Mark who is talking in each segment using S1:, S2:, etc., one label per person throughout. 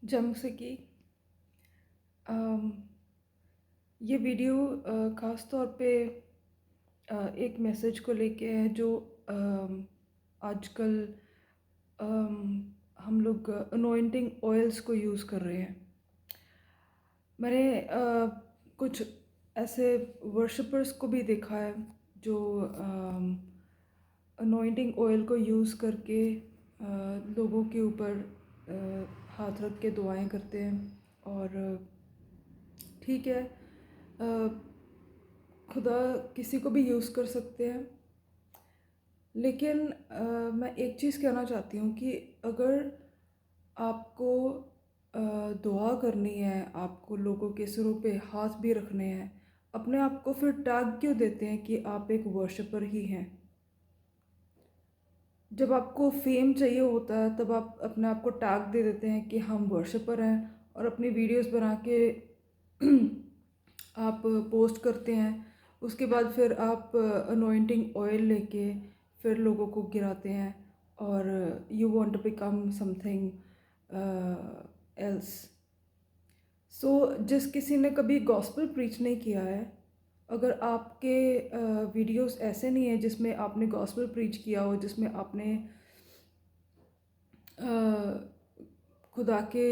S1: जैसे कि अम, ये वीडियो ख़ास तौर पे एक मैसेज को लेके है जो आजकल हम लोग अनॉइंटिंग ऑयल्स को यूज़ कर रहे हैं। मैंने कुछ ऐसे वर्शिपर्स को भी देखा है जो अनॉइंटिंग ऑयल को यूज़ करके लोगों के ऊपर हाथ रख के दुआएं करते हैं। और ठीक है, खुदा किसी को भी यूज़ कर सकते हैं, लेकिन मैं एक चीज़ कहना चाहती हूँ कि अगर आपको दुआ करनी है, आपको लोगों के सिरों पे हाथ भी रखने हैं, अपने आप को फिर टैग क्यों देते हैं कि आप एक वर्शिपर ही हैं? जब आपको फेम चाहिए होता है तब आप अपने आप को टैग दे देते हैं कि हम वर्शिपर हैं, और अपनी वीडियोस बना के आप पोस्ट करते हैं। उसके बाद फिर आप अनॉइंटिंग ऑयल लेके फिर लोगों को गिराते हैं, और you want to become something else. So जिस किसी ने कभी गॉस्पेल प्रीच नहीं किया है, अगर आपके वीडियोस ऐसे नहीं है जिसमें आपने गॉस्पेल प्रीच किया हो, जिसमें आपने अ, खुदा के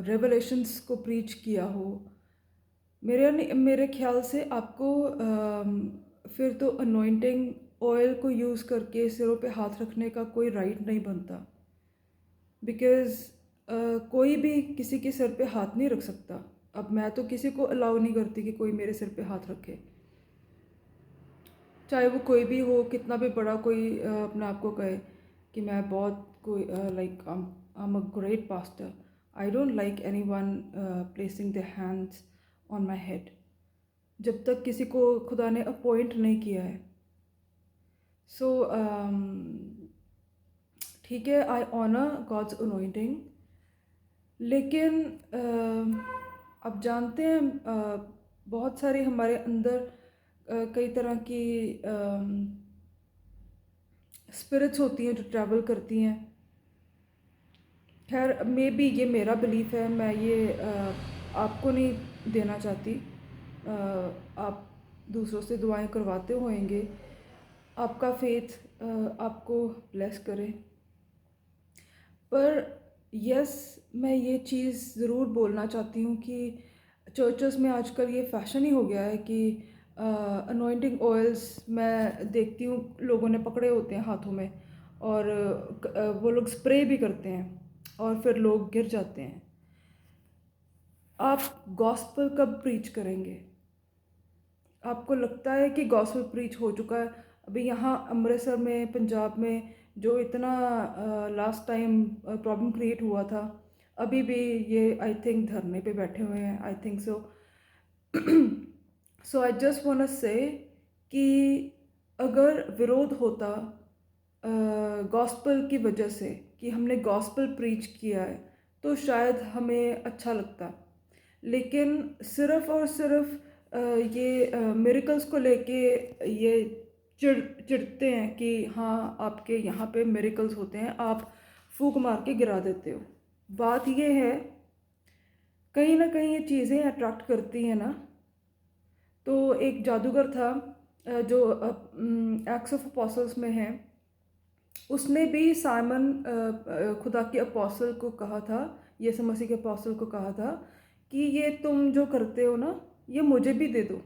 S1: रेवलेशंस को प्रीच किया हो, मेरे ख्याल से आपको फिर तो अनॉइंटिंग ऑयल को यूज़ करके सिरों पे हाथ रखने का कोई राइट नहीं बनता। बिकॉज़ कोई भी किसी के सिर पे हाथ नहीं रख सकता। अब मैं तो किसी को अलाउ नहीं करती कि कोई मेरे सिर पे हाथ रखे, चाहे वो कोई भी हो, कितना भी बड़ा कोई अपने आप को कहे कि मैं बहुत कोई like I am a great pastor. I don't like anyone placing the hands on my head, जब तक किसी को खुदा ने अपॉइंट नहीं किया है। सो ठीक है, आई ऑनर गॉड्स अनॉइंटिंग, लेकिन अब जानते हैं बहुत सारे हमारे अंदर कई तरह की स्पिरिट्स होती हैं जो ट्रैवल करती हैं। खैर, मे बी ये मेरा बिलीफ है, मैं ये आपको नहीं देना चाहती। आप दूसरों से दुआएं करवाते होंगे, आपका फेथ आपको ब्लेस करे। पर यस, मैं ये चीज़ ज़रूर बोलना चाहती हूँ कि चर्चेस में आजकल ये फ़ैशन ही हो गया है कि अनॉइंटिंग ऑयल्स मैं देखती हूँ लोगों ने पकड़े होते हैं हाथों में, और वो लोग स्प्रे भी करते हैं और फिर लोग गिर जाते हैं। आप गॉस्पेल कब प्रीच करेंगे? आपको लगता है कि गॉस्पेल प्रीच हो चुका है? अभी यहाँ अमृतसर में, पंजाब में जो इतना लास्ट टाइम प्रॉब्लम क्रिएट हुआ था, अभी भी ये आई थिंक धरने पे बैठे हुए हैं, I think so. So I just want to say कि अगर विरोध होता गॉस्पेल की वजह से कि हमने गॉस्पेल प्रीच किया है, तो शायद हमें अच्छा लगता। लेकिन सिर्फ़ और सिर्फ़ ये मिरेकल्स को लेके ये चिढ़ते हैं कि हाँ, आपके यहाँ पे मिरेकल्स होते हैं, आप फूँक मार के गिरा देते हो। बात ये है, कहीं न कहीं ये चीज़ें अट्रैक्ट करती हैं ना। तो एक जादूगर था जो एक्ट्स ऑफ अपोस्टल्स में है, उसने भी साइमन खुदा के अपोस्टल को कहा था, यीशु मसीह के अपोस्टल को कहा था कि ये तुम जो करते हो ना, ये मुझे भी दे दो।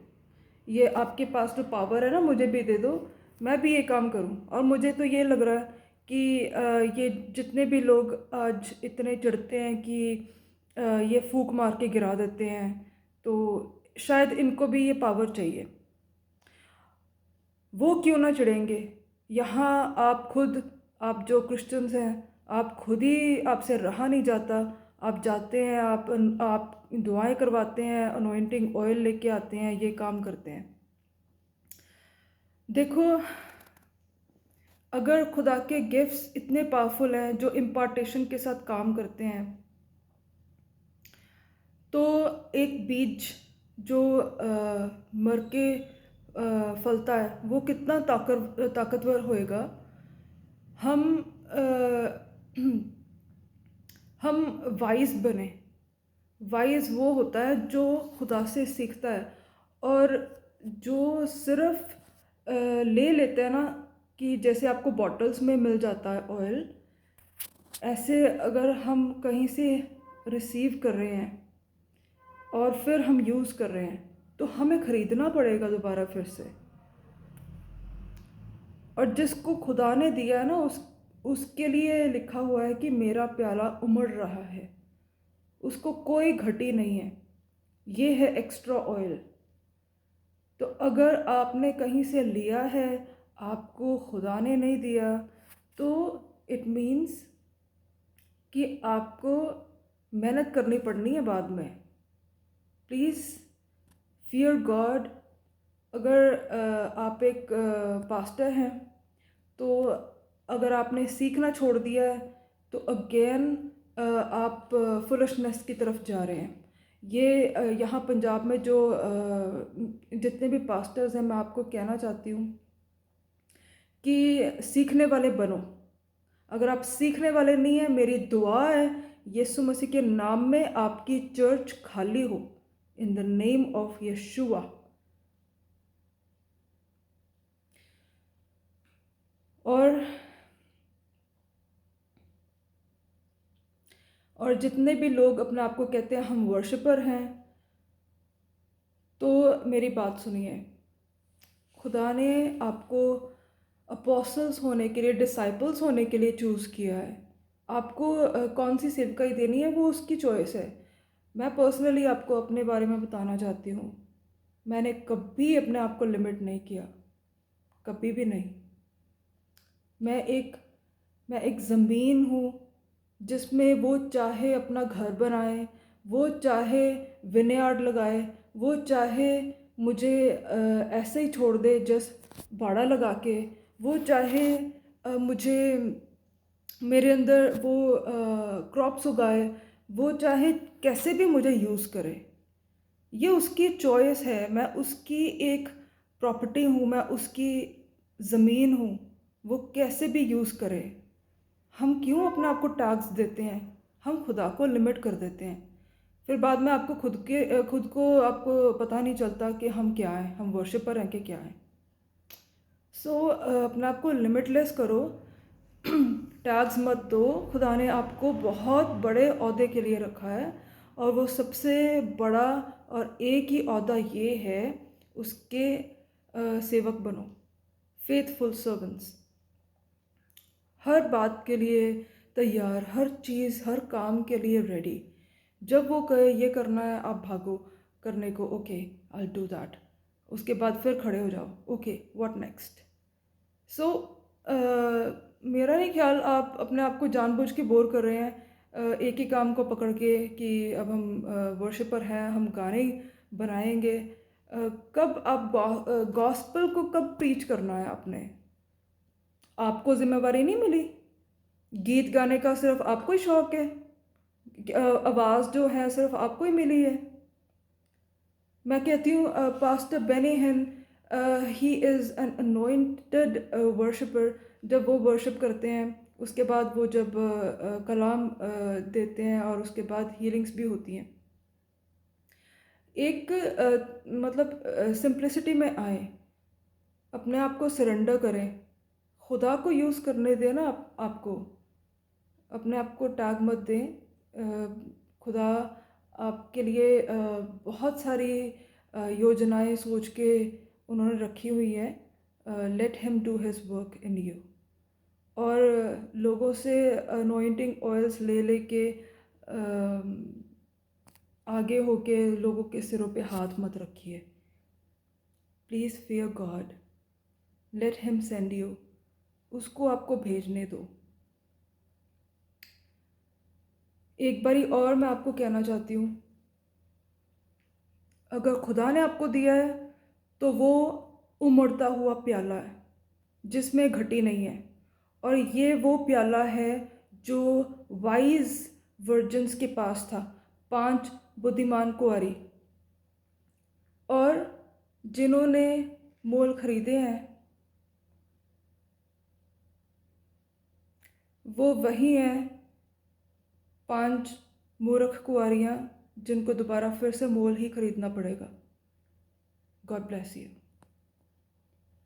S1: ये आपके पास जो पावर है ना, मुझे भी दे दो, मैं भी ये काम करूं। और मुझे तो ये लग रहा है कि ये जितने भी लोग आज इतने चिढ़ते हैं कि ये फूंक मार के गिरा देते हैं, तो शायद इनको भी ये पावर चाहिए। वो क्यों ना चिढ़ेंगे? यहाँ आप खुद, आप जो क्रिश्चियंस हैं, आप खुद ही, आपसे रहा नहीं जाता, आप जाते हैं, आप दुआएं करवाते हैं, अनॉइंटिंग ऑयल लेके आते हैं, ये काम करते हैं। देखो, अगर खुदा के गिफ्ट्स इतने पावरफुल हैं जो इम्पार्टेशन के साथ काम करते हैं, तो एक बीज जो मर के फलता है वो कितना ताकतवर होएगा। हम अ, हम वाइज़ बने। वाइज़ वो होता है जो खुदा से सीखता है, और जो सिर्फ़ ले लेते हैं ना, कि जैसे आपको बॉटल्स में मिल जाता है ऑयल, ऐसे अगर हम कहीं से रिसीव कर रहे हैं और फिर हम यूज़ कर रहे हैं, तो हमें ख़रीदना पड़ेगा दोबारा फिर से। और जिसको खुदा ने दिया है ना, उसके लिए लिखा हुआ है कि मेरा प्याला उमड़ रहा है, उसको कोई घटी नहीं है। ये है एक्स्ट्रा ऑयल। तो अगर आपने कहीं से लिया है, आपको खुदा ने नहीं दिया, तो इट मीन्स कि आपको मेहनत करनी पड़नी है बाद में। Please fear God. अगर आप एक पास्टर हैं, तो अगर आपने सीखना छोड़ दिया है, तो अगेन आप फुलिशनेस की तरफ जा रहे हैं। ये यहाँ पंजाब में जो जितने भी पास्टर्स हैं, मैं आपको कहना चाहती हूँ कि सीखने वाले बनो। अगर आप सीखने वाले नहीं हैं, मेरी दुआ है यीशु मसीह के नाम में आपकी चर्च खाली हो, इन द नेम ऑफ यशुआ। और जितने भी लोग अपने आप को कहते हैं हम वर्शिपर हैं, तो मेरी बात सुनिए। खुदा ने आपको अपोस्टल्स होने के लिए, डिसाइपल्स होने के लिए चूज़ किया है। आपको कौन सी सेवकाई देनी है वो उसकी चॉइस है। मैं पर्सनली आपको अपने बारे में बताना चाहती हूँ। मैंने कभी अपने आप को लिमिट नहीं किया, कभी भी नहीं। मैं एक मैं एक ज़मीन हूँ जिसमें वो चाहे अपना घर बनाए, वो चाहे विनयार्ड लगाए, वो चाहे मुझे ऐसे ही छोड़ दे जस्ट बाड़ा लगा के, वो चाहे मुझे मेरे अंदर वो क्रॉप्स उगाए, वो चाहे कैसे भी मुझे यूज़ करे। ये उसकी चॉइस है। मैं उसकी एक प्रॉपर्टी हूँ, मैं उसकी ज़मीन हूँ। वो कैसे भी यूज़ करे। हम क्यों अपने आप को टैग्स देते हैं? हम खुदा को लिमिट कर देते हैं। फिर बाद में आपको खुद को आपको पता नहीं चलता कि हम क्या हैं, हम वर्शिपर हैं कि क्या हैं। सो अपने आप को लिमिटलेस करो। टैग्स मत दो। खुदा ने आपको बहुत बड़े ओहदे के लिए रखा है, और वो सबसे बड़ा और एक ही ओहदा ये है, उसके सेवक बनो, फेथफुल सर्वेंट्स। हर बात के लिए तैयार, हर चीज़, हर काम के लिए रेडी। जब वो कहे ये करना है, आप भागो करने को। Okay, I do that. उसके बाद फिर खड़े हो जाओ। Okay, what next. सो मेरा नहीं ख्याल आप अपने आप को जानबूझ के बोर कर रहे हैं एक ही काम को पकड़ के, कि अब हम वर्शिपर हैं, हम गाने ही बनाएंगे। कब आप गॉस्पेल को कब प्रीच करना है आपने? आपको जिम्मेवारी नहीं मिली? गीत गाने का सिर्फ आपको ही शौक है? आवाज़ जो है सिर्फ आपको ही मिली है? मैं कहती हूँ पास्टर बेनी हिन, he is an anointed worshipper. जब वो वर्शिप करते हैं, उसके बाद वो जब कलाम देते हैं, और उसके बाद हीलिंग्स भी होती हैं। एक मतलब सिंप्लिसिटी में आए, अपने आप को सरेंडर करें, खुदा को यूज़ करने दें ना। आपको अपने आप को टैग मत दें। खुदा आपके लिए बहुत सारी योजनाएं सोच के उन्होंने रखी हुई है। Let him do his work in you. और लोगों से अनॉइंटिंग ऑयल्स ले लेके आगे होके लोगों के सिरों पे हाथ मत रखिए। Please fear God, let him send you. उसको आपको भेजने दो। एक बारी और मैं आपको कहना चाहती हूँ, अगर खुदा ने आपको दिया है, तो वो उमड़ता हुआ प्याला है जिसमें घटी नहीं है। और ये वो प्याला है जो वाइज वर्जन्स के पास था, 5 बुद्धिमान कुंवारी, और जिन्होंने मोल खरीदे हैं, वो वही हैं 5 मूर्ख कुँवारियाँ जिनको दोबारा फिर से मोल ही खरीदना पड़ेगा। God bless you.